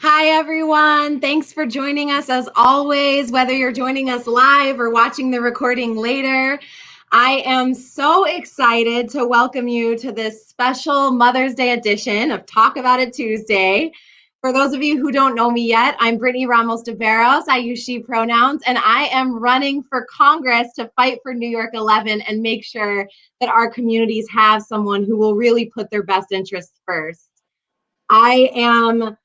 Hi, everyone. Thanks for joining us as always, whether you're joining us live or watching the recording later. I am so excited to welcome you to this special Mother's Day edition of Talk About It Tuesday. For those of you who don't know me yet, I'm Brittany Ramos de Barros. I use she pronouns, and I am running for Congress to fight for New York 11 and make sure that our communities have someone who will really put their best interests first. I am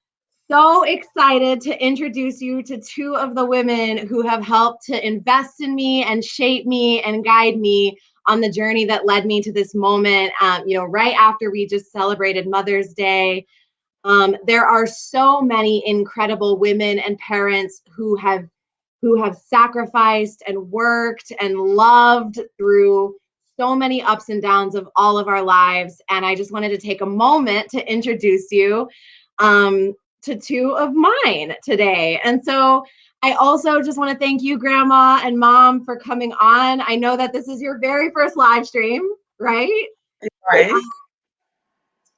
so excited to introduce you to two of the women who have helped to invest in me and shape me and guide me on the journey that led me to this moment. Right after we just celebrated Mother's Day, there are so many incredible women and parents who have sacrificed and worked and loved through so many ups and downs of all of our lives. And I just wanted to take a moment to introduce you to two of mine today. And so I also just want to thank you, Grandma and Mom, for coming on. I know that this is your very first live stream, right? Right.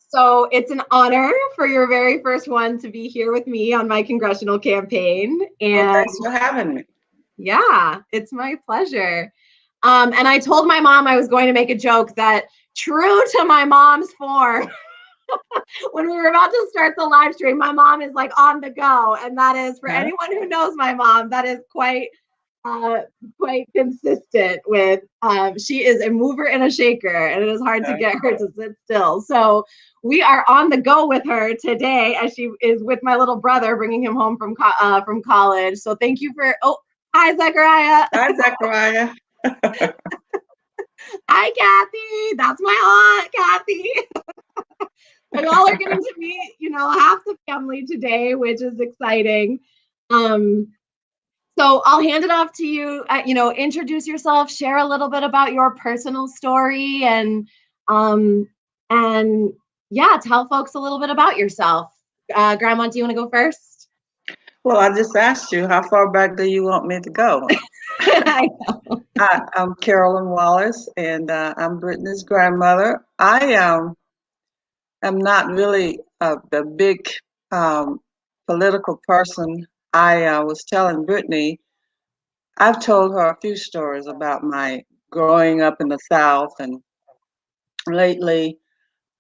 So it's an honor for your very first one to be here with me on my congressional campaign. Well, And thanks for having me. yeah, it's my pleasure. And I told my mom I was going to make a joke that, true to my mom's form, when we were about to start the live stream, my mom is like on the go. And that is, for Yeah. anyone who knows my mom, that is uh, quite consistent with, she is a mover and a shaker, and it is hard to get her to sit still. So we are on the go with her today as she is with my little brother, bringing him home from college. So thank you for, oh, hi, Zechariah. Hi, Zachariah. Hi, Kathy. That's my aunt, Kathy. So y'all are getting to meet, half the family today, which is exciting. Um, so I'll hand it off to you. Introduce yourself, share a little bit about your personal story, um, and yeah, tell folks a little bit about yourself. Grandma, do you want to go first? Well, I just asked you, how far back do you want me to go? I I'm Carolyn Wallace, and I'm Brittany's grandmother. I am not really the big um, political person. I was telling Brittany, I've told her a few stories about my growing up in the South, and lately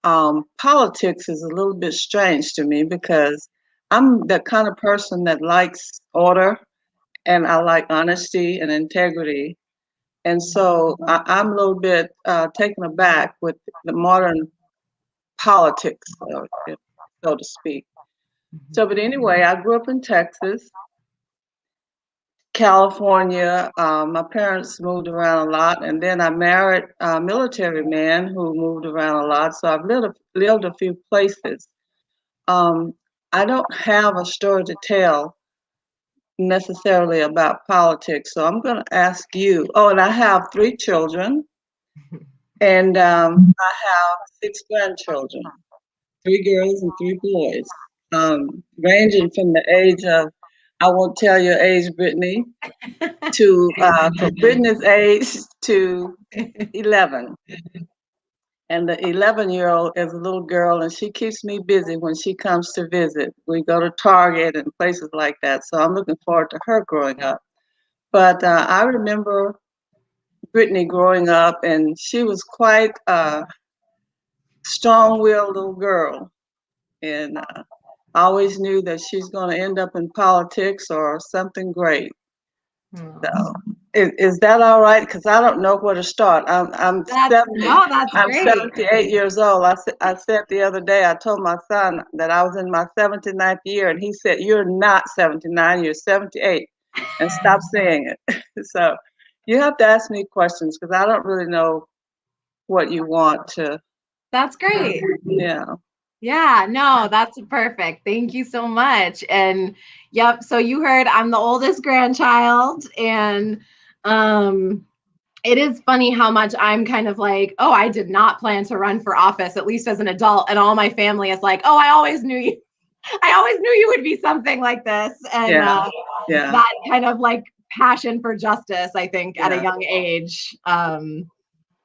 politics is a little bit strange to me because I'm the kind of person that likes order and I like honesty and integrity. And so I'm a little bit taken aback with the modern politics, so to speak. So, but anyway, I grew up in Texas, California. My parents moved around a lot, and then I married a military man who moved around a lot. So I've lived a few places. Um, I don't have a story to tell necessarily about politics, so I'm going to ask you. Oh, and I have 3 children, and I have 6 grandchildren, 3 girls and 3 boys, ranging from the age of, I won't tell your age, Brittany, to from Brittany's age to 11. And the 11-year-old is a little girl, and she keeps me busy when she comes to visit. We go to Target and places like that. So I'm looking forward to her growing up. But I remember Brittany growing up, and she was quite a strong-willed little girl. And I always knew that she's going to end up in politics or something great. So, is that all right? Because I don't know where to start. I'm That's 70. no, that's I'm great. 78 years old. I said the other day, I told my son that I was in my 79th year, and he said, "You're not 79. You're 78, and stop saying it." So, you have to ask me questions because I don't really know what you want to. That's great. Yeah. Yeah, no, that's perfect. Thank you so much. And yep, so you heard I'm the oldest grandchild, and um it is funny how much I'm kind of like, oh, I did not plan to run for office, at least as an adult, and all my family is like, oh, I always knew you. I always knew you would be something like this. And Yeah. Yeah. that kind of like passion for justice, I think, at a Yeah. young age,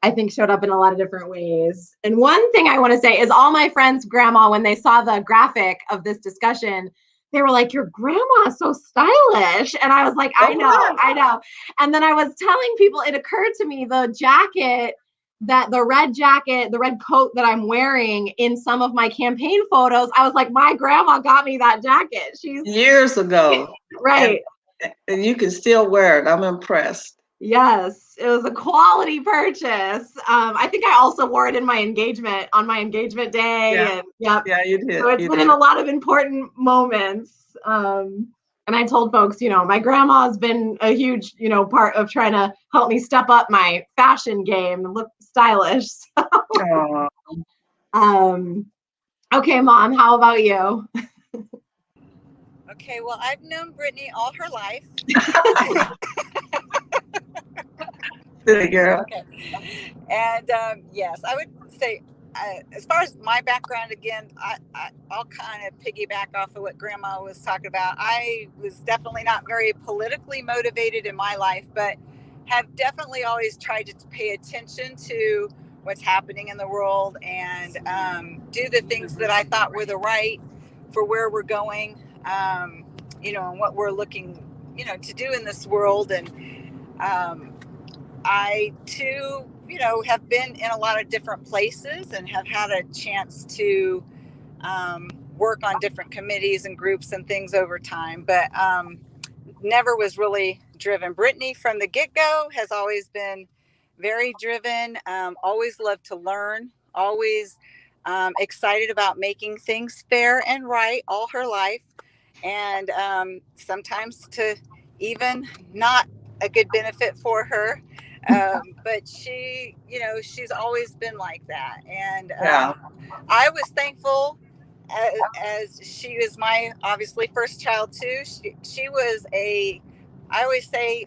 I think showed up in a lot of different ways. And one thing I want to say is all my friends' grandma, when they saw the graphic of this discussion, they were like, your grandma is so stylish. And I was like, I know. And then I was telling people, it occurred to me, the red coat that I'm wearing in some of my campaign photos, I was like, my grandma got me that jacket. She's years ago. right. And you can still wear it. I'm impressed. Yes, it was a quality purchase. I think I also wore it on my engagement day. Yeah. And yep. Yeah, you did. So it's been in a lot of important moments. And I told folks, my grandma's been a huge, part of trying to help me step up my fashion game and look stylish. Oh. Okay, Mom, how about you? Okay, well, I've known Brittany all her life. Good girl. Okay. And yes, I would say, as far as my background, again, I'll kind of piggyback off of what Grandma was talking about. I was definitely not very politically motivated in my life, but have definitely always tried to pay attention to what's happening in the world and do the things that I thought were the right for where we're going, and what we're looking, to do in this world. And I too, have been in a lot of different places and have had a chance to work on different committees and groups and things over time, but never was really driven. Brittany from the get-go has always been very driven, always loved to learn, always excited about making things fair and right all her life. And sometimes to even not a good benefit for her. But she's always been like that. And I was thankful as she was my obviously first child too. She was I always say,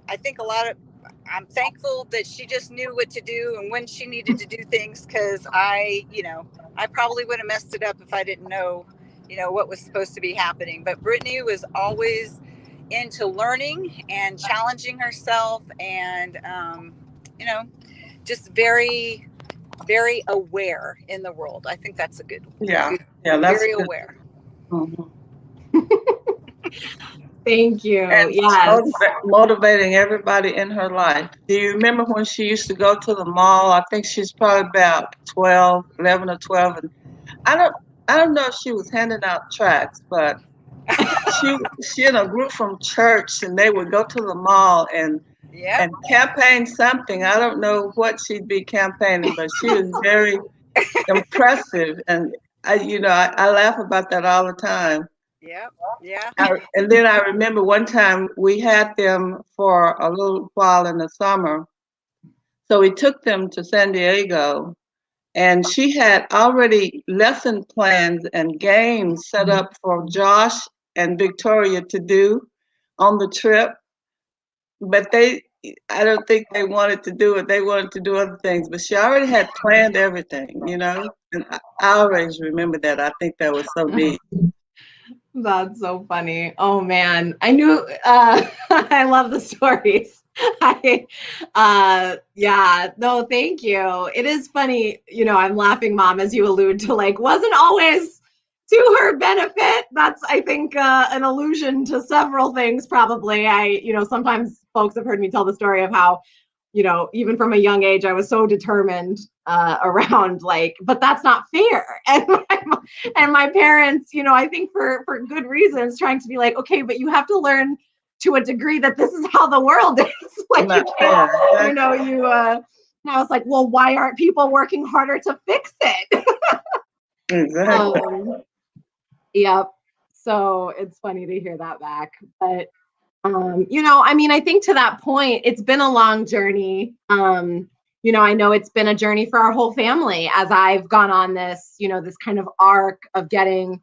I'm thankful that she just knew what to do and when she needed to do things, because I probably would have messed it up if I didn't know, what was supposed to be happening. But Brittany was always into learning and challenging herself, and just very, very aware in the world. I think that's a good. Yeah. Good, That's very good. aware. Mm-hmm. Thank you. And yes. motivating everybody in her life. Do you remember when she used to go to the mall? I think she's probably about 11 or 12. And I don't know if she was handing out tracts, but she and a group from church, and they would go to the mall and campaign something. I don't know what she'd be campaigning, but she was very impressive. And I laugh about that all the time. Yeah. And then I remember one time we had them for a little while in the summer. So we took them to San Diego, and she had already lesson plans and games set up for Josh and Victoria to do on the trip. But I don't think they wanted to do it. They wanted to do other things, but she already had planned everything, And I always remember that. I think that was so neat. That's so funny. Oh man, I knew. I love the stories. No, thank you. It is funny, I'm laughing, Mom, as you allude to, wasn't always to her benefit. That's, I think, an allusion to several things. Probably, sometimes folks have heard me tell the story of how, even from a young age, I was so determined around but that's not fair. And my parents, I think for good reasons, trying to be like, okay, but you have to learn to a degree that this is how the world is. You can't, and I was like, well, why aren't people working harder to fix it? Exactly. Yep. So it's funny to hear that back. But I think to that point, it's been a long journey. I know it's been a journey for our whole family as I've gone on this, this kind of arc of getting,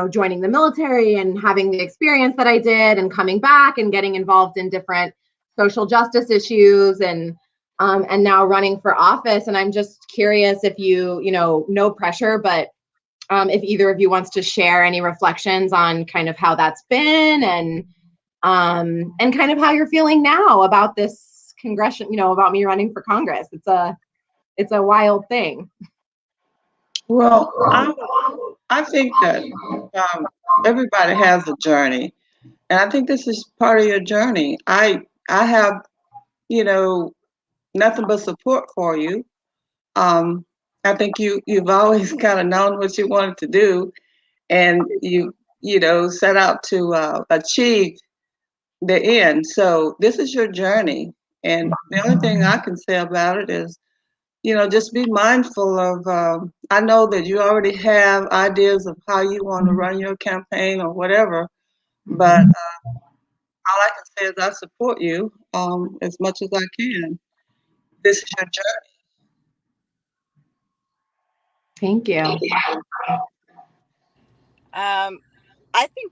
joining the military and having the experience that I did and coming back and getting involved in different social justice issues and now running for office. And I'm just curious if no pressure, but if either of you wants to share any reflections on kind of how that's been and kind of how you're feeling now about this congression, about me running for Congress. It's a wild thing. Well, I think that everybody has a journey, and I think this is part of your journey. I have, you know, nothing but support for you. Um, I think you've always kind of known what you wanted to do, and you set out to achieve the end. So this is your journey, and the only thing I can say about it is, just be mindful of. I know that you already have ideas of how you want to run your campaign or whatever, but all I can say is I support you as much as I can. This is your Thank you. journey. I think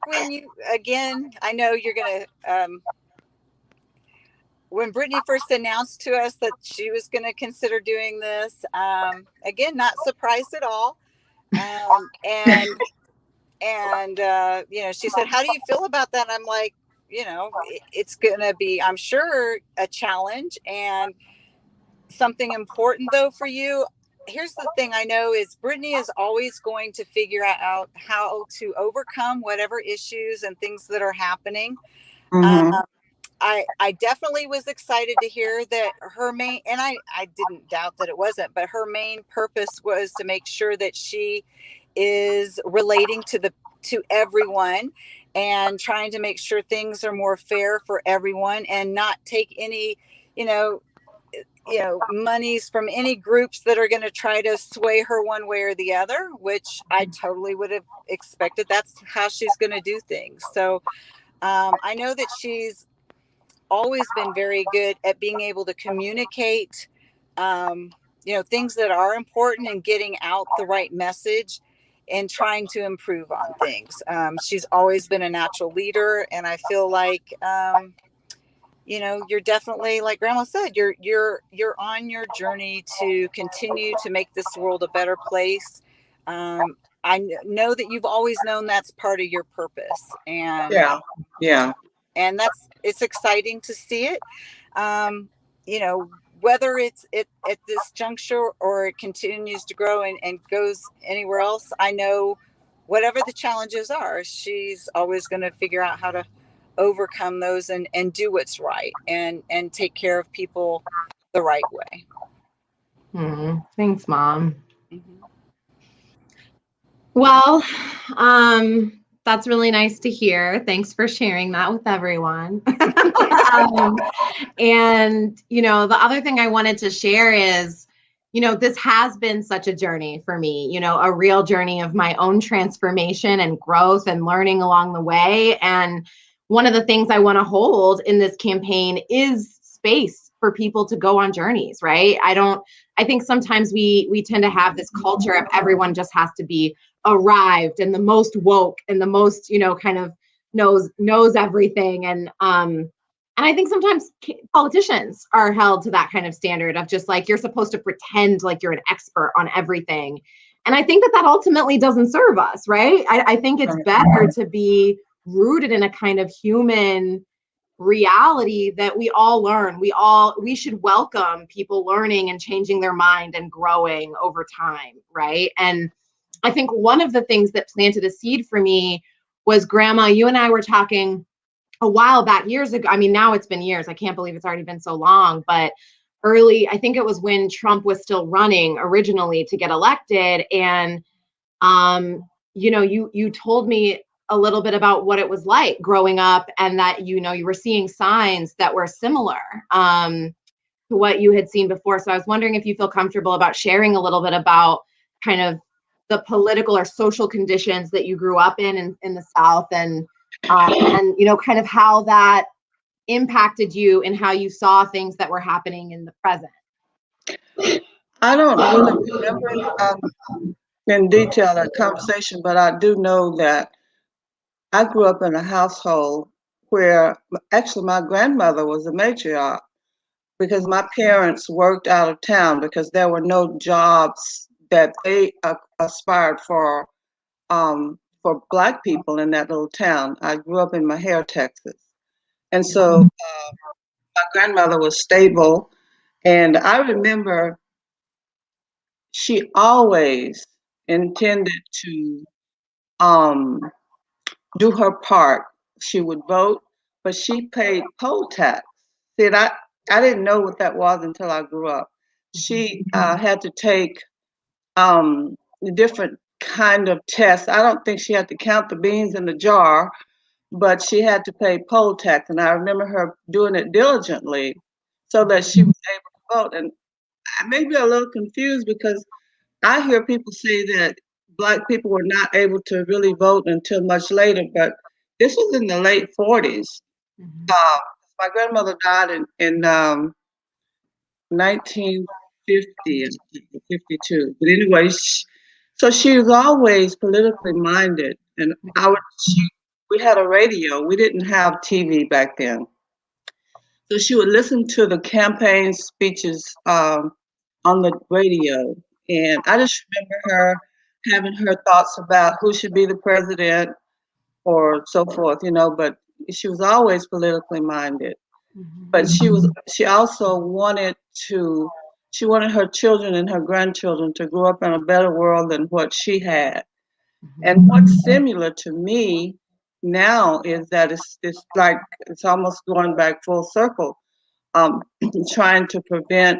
I know you're going to, when Brittany first announced to us that she was going to consider doing this, again, not surprised at all. And she said, "How do you feel about that?" I'm like, it's going to be, I'm sure, a challenge and something important though for you. Here's the thing I know is Brittany is always going to figure out how to overcome whatever issues and things that are happening. Mm-hmm. I definitely was excited to hear that her main, and I didn't doubt that it wasn't, but her main purpose was to make sure that she is relating to everyone and trying to make sure things are more fair for everyone and not take any, you know, monies from any groups that are going to try to sway her one way or the other, which I totally would have expected. That's how she's going to do things. So I know that she's always been very good at being able to communicate, things that are important and getting out the right message and trying to improve on things. She's always been a natural leader, and I feel like, you're definitely, like Grandma said, you're on your journey to continue to make this world a better place. I know that you've always known that's part of your purpose, Yeah. it's exciting to see it. Um, whether it's at this juncture or it continues to grow and goes anywhere else, I know whatever the challenges are, she's always going to figure out how to overcome those and do what's right and take care of people the right way. Thanks, Mom. Mm-hmm. Well, that's really nice to hear. Thanks for sharing that with everyone. um, and, the other thing I wanted to share is, this has been such a journey for me, a real journey of my own transformation and growth and learning along the way. And one of the things I want to hold in this campaign is space for people to go on journeys, right? I think sometimes we tend to have this culture of everyone just has to be arrived and the most woke and the most, kind of knows everything. And I think sometimes politicians are held to that kind of standard of just like, you're supposed to pretend like you're an expert on everything. And I think that ultimately doesn't serve us, right? I think it's better to be rooted in a kind of human reality that we all learn. We should welcome people learning and changing their mind and growing over time, right? And I think one of the things that planted a seed for me was, Grandma, you and I were talking a while back, years ago. I mean, now it's been years. I can't believe it's already been so long, but I think it was when Trump was still running originally to get elected. And, you told me a little bit about what it was like growing up and that, you were seeing signs that were similar to what you had seen before. So I was wondering if you feel comfortable about sharing a little bit about kind of the political or social conditions that you grew up in the South, and kind of how that impacted you and how you saw things that were happening in the present. I don't really remember in detail that conversation, but I do know that I grew up in a household where actually my grandmother was a matriarch because my parents worked out of town because there were no jobs that they aspired for Black people in that little town. I grew up in Mahare, Texas. And so my grandmother was stable. And I remember she always intended to do her part. She would vote, but she paid poll tax. See, and I didn't know what that was until I grew up. She had to take different kind of tests. I don't think she had to count the beans in the jar, but she had to pay poll tax, and I remember her doing it diligently so that she was able to vote. And I may be a little confused because I hear people say that Black people were not able to really vote until much later, but this was in the late 40s. My grandmother died in 1950, 52. But anyway, so she was always politically minded, and we had a radio. We didn't have TV back then, so she would listen to the campaign speeches on the radio, and I just remember her having her thoughts about who should be the president or so forth, but she was always politically minded. But she also she wanted her children and her grandchildren to grow up in a better world than what she had. And what's similar to me now is that it's like it's almost going back full circle, trying to prevent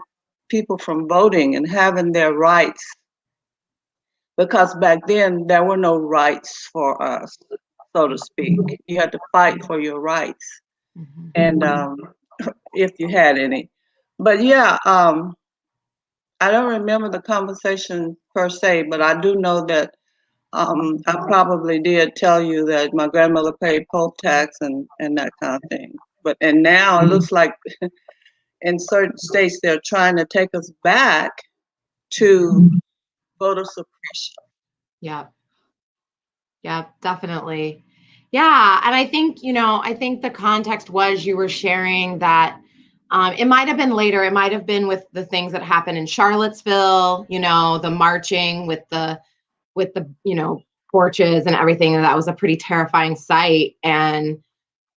people from voting and having their rights, because back then there were no rights for us, so to speak. You had to fight for your rights, and if you had any. But yeah, I don't remember the conversation per se, but I do know that I probably did tell you that my grandmother paid poll tax and that kind of thing. And now it looks like in certain states they're trying to take us back to voter suppression. Yeah. Yeah, definitely. Yeah. And I think, I think the context was you were sharing that it might have been later. It might have been with the things that happened in Charlottesville, the marching with the, torches and everything. And that was a pretty terrifying sight. And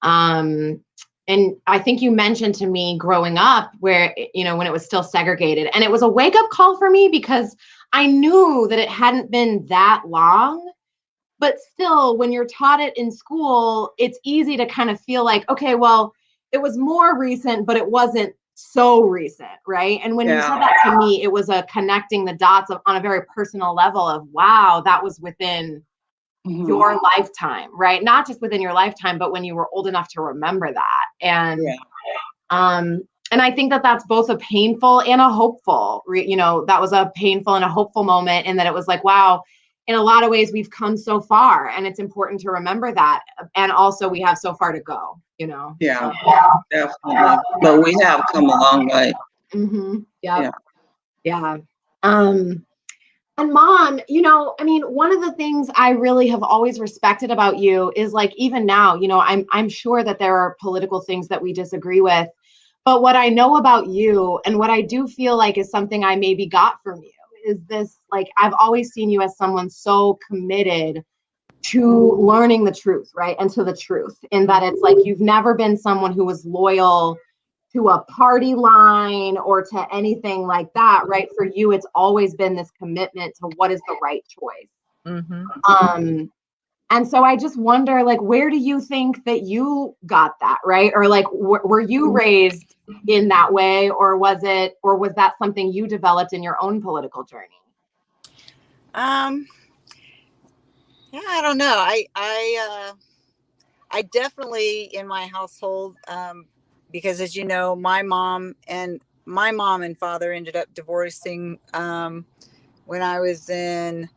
I think you mentioned to me growing up where, when it was still segregated, and it was a wake up call for me because I knew that it hadn't been that long. But still, when you're taught it in school, it's easy to kind of feel like, okay, well, it was more recent, but it wasn't so recent, right? And when you said that to me, it was a connecting the dots on a very personal level of, wow, that was within your lifetime, right? Not just within your lifetime, but when you were old enough to remember that. And I think that that's both a painful and a hopeful, that was a painful and a hopeful moment. And that it was like, wow, in a lot of ways, we've come so far, and it's important to remember that. And also we have so far to go, Yeah, definitely. But we have come a long way. Yeah. And Mom, one of the things I really have always respected about you is, like, even now, I'm sure that there are political things that we disagree with, but what I know about you and what I do feel like is something I maybe got from you is this, like, I've always seen you as someone so committed to learning the truth, right? And to the truth, in that it's like, you've never been someone who was loyal to a party line or to anything like that, right? For you, it's always been this commitment to what is the right choice. And so I just wonder, like, where do you think that you got that, right? Or like, were you raised in that way, or was that something you developed in your own political journey? Yeah, I don't know. I definitely, in my household, because, as you know, my mom and father ended up divorcing when I was in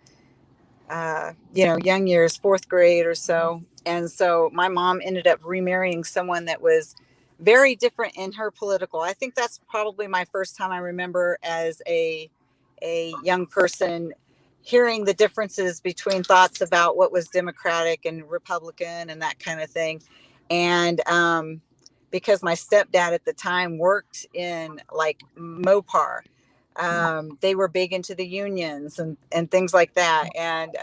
young years, fourth grade or so. And so my mom ended up remarrying someone that was very different in her political. I think that's probably my first time I remember as a young person hearing the differences between thoughts about what was Democratic and Republican and that kind of thing. And because my stepdad at the time worked in, like, Mopar, they were big into the unions and things like that. And,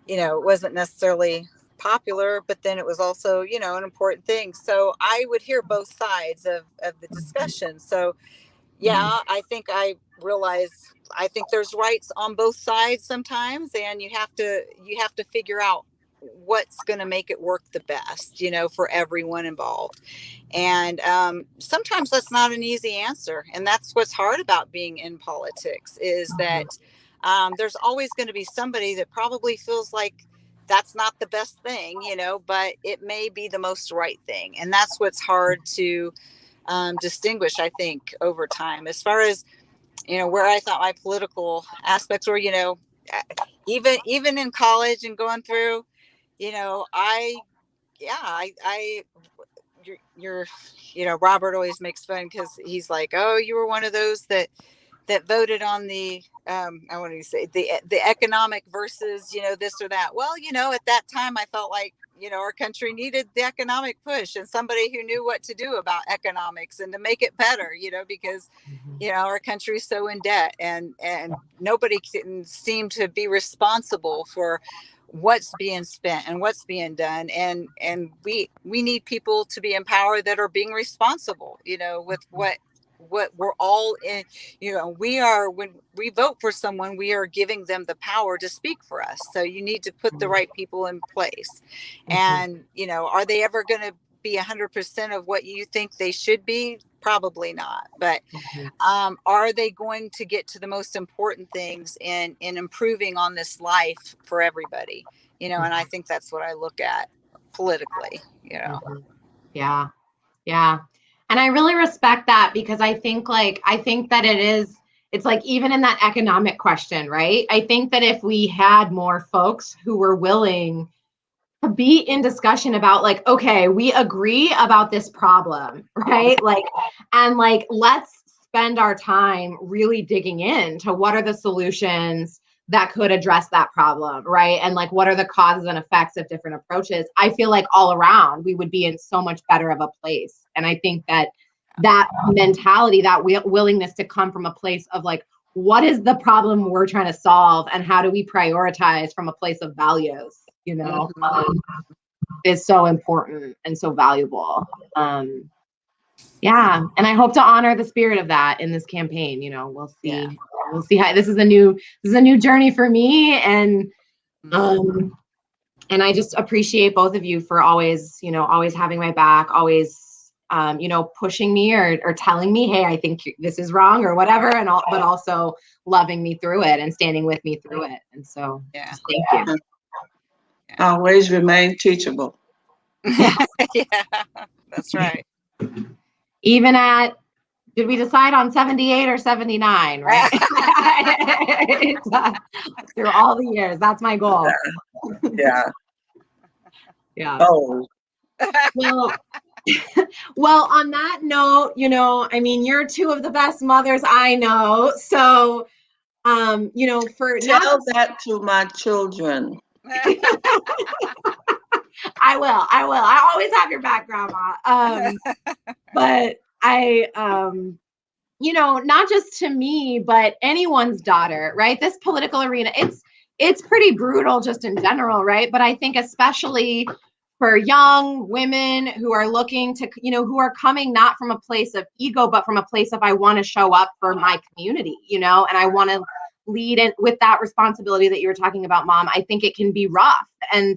it wasn't necessarily popular, but then it was also, an important thing. So I would hear both sides of the discussion. So, yeah, I think I realized, I think there's rights on both sides sometimes, and you have to figure out what's going to make it work the best, for everyone involved. And sometimes that's not an easy answer. And that's what's hard about being in politics, is that there's always going to be somebody that probably feels like that's not the best thing, but it may be the most right thing. And that's what's hard to distinguish, I think, over time. As far as, where I thought my political aspects were, even in college and going through, I you're Robert always makes fun because he's like, oh, you were one of those that voted on the I want to say the economic versus this or that. Well, at that time I felt like our country needed the economic push and somebody who knew what to do about economics and to make it better, because our country's so in debt, and nobody can seem to be responsible for what's being spent and what's being done, and we need people to be in power that are being responsible, with what we're all in. We are, when we vote for someone, we are giving them the power to speak for us. So you need to put the right people in place. And are they ever going to be 100% of what you think they should be? Probably not. But are they going to get to the most important things in improving on this life for everybody? And I think that's what I look at politically. Yeah. And I really respect that, because I think that it's like, even in that economic question, right? I think that if we had more folks who were willing to be in discussion about, like, okay, we agree about this problem, right? And let's spend our time really digging into what are the solutions that could address that problem, right? And what are the causes and effects of different approaches? I feel like all around we would be in so much better of a place. And I think that mentality, that willingness to come from a place of what is the problem we're trying to solve, and how do we prioritize from a place of values, is so important and so valuable. Yeah, and I hope to honor the spirit of that in this campaign. We'll see. Yeah. We'll see how this is a new journey for me, and I just appreciate both of you for always having my back, always pushing me or telling me, hey, I think this is wrong or whatever, but also loving me through it and standing with me through it. And so, thank you. Always remain teachable. Yeah, that's right. Even did we decide on 78 or 79, right? Through all the years, that's my goal. Yeah. Oh. Well, on that note, you're two of the best mothers I know. So, tell that to my children. I will. I always have your back, Grandma. But not just to me, but anyone's daughter, right? This political arena, it's pretty brutal just in general, right? But I think especially for young women who are looking to, who are coming not from a place of ego, but from a place of, I want to show up for my community, and I want to lead in with that responsibility that you were talking about, Mom. I think it can be rough. And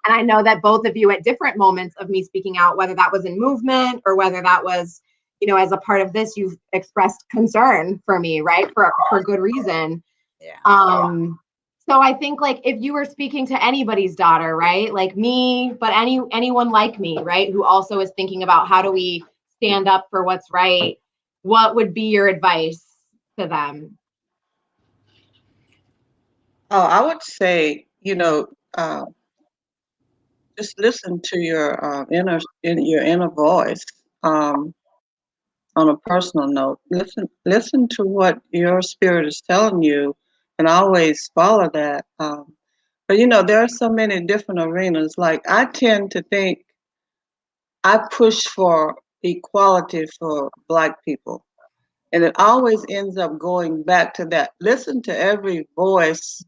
I know that both of you at different moments of me speaking out, whether that was in movement or whether that was, as a part of this, you've expressed concern for me, right? For good reason. Yeah. So I think if you were speaking to anybody's daughter, right? Like me, but anyone like me, right? Who also is thinking about how do we stand up for what's right? What would be your advice to them? Oh, I would say, just listen to your inner voice. On a personal note, listen to what your spirit is telling you, and always follow that. But there are so many different arenas. Like, I tend to think I push for equality for Black people, and it always ends up going back to that. Listen to every voice.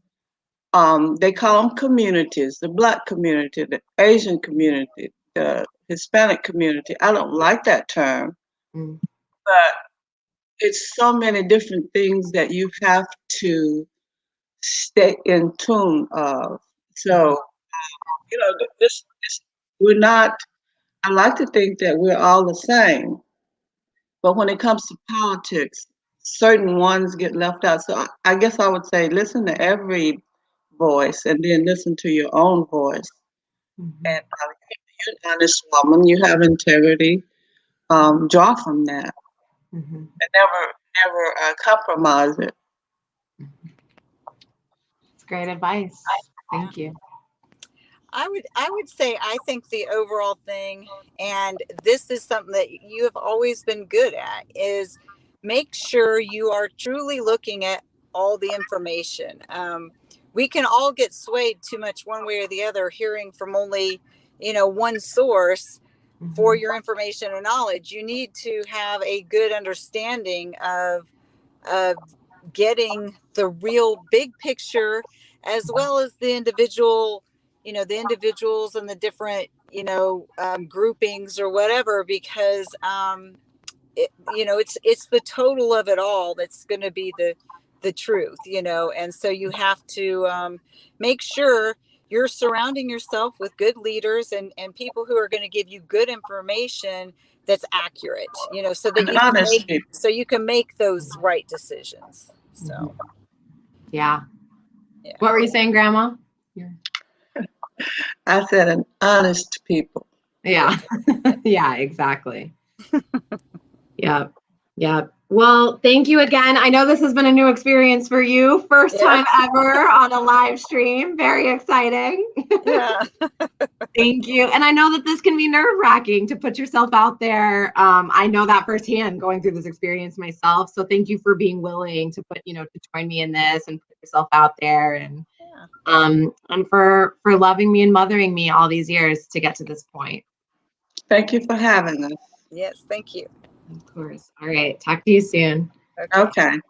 They call them communities: the Black community, the Asian community, the Hispanic community. I don't like that term, but it's so many different things that you have to stay in tune of. So this we're not. I like to think that we're all the same, but when it comes to politics, certain ones get left out. So I guess I would say listen to every voice and then listen to your own voice. Mhm. And you're an honest woman, you have integrity. Draw from that Mhm. and never compromise it. It's great advice. Thank you. I would say I think the overall thing, and this is something that you have always been good at, is make sure you are truly looking at all the information. We can all get swayed too much one way or the other, hearing from only one source for Mhm. your information and knowledge. You need to have a good understanding of getting the real big picture, as well as the individual, the individuals and the different, groupings or whatever, because it's the total of it all that's going to be the truth, and so you have to make sure you're surrounding yourself with good leaders and people who are going to give you good information that's accurate, so that And honest people. you can make those right decisions. Mhm. So Yeah. yeah. What were you saying, Grandma? I said an honest people. Yeah. Yeah, exactly. Yep. Yep. Well, thank you again. I know this has been a new experience for you. First Yeah. time ever on a live stream. Very exciting. Yeah. Thank you. And I know that this can be nerve-wracking to put yourself out there. I know that firsthand going through this experience myself. So thank you for being willing to to join me in this and put yourself out there Yeah. and for loving me and mothering me all these years to get to this point. Thank you for having us. Yes. Thank you. Of course. All right. Talk to you soon. Okay. Okay.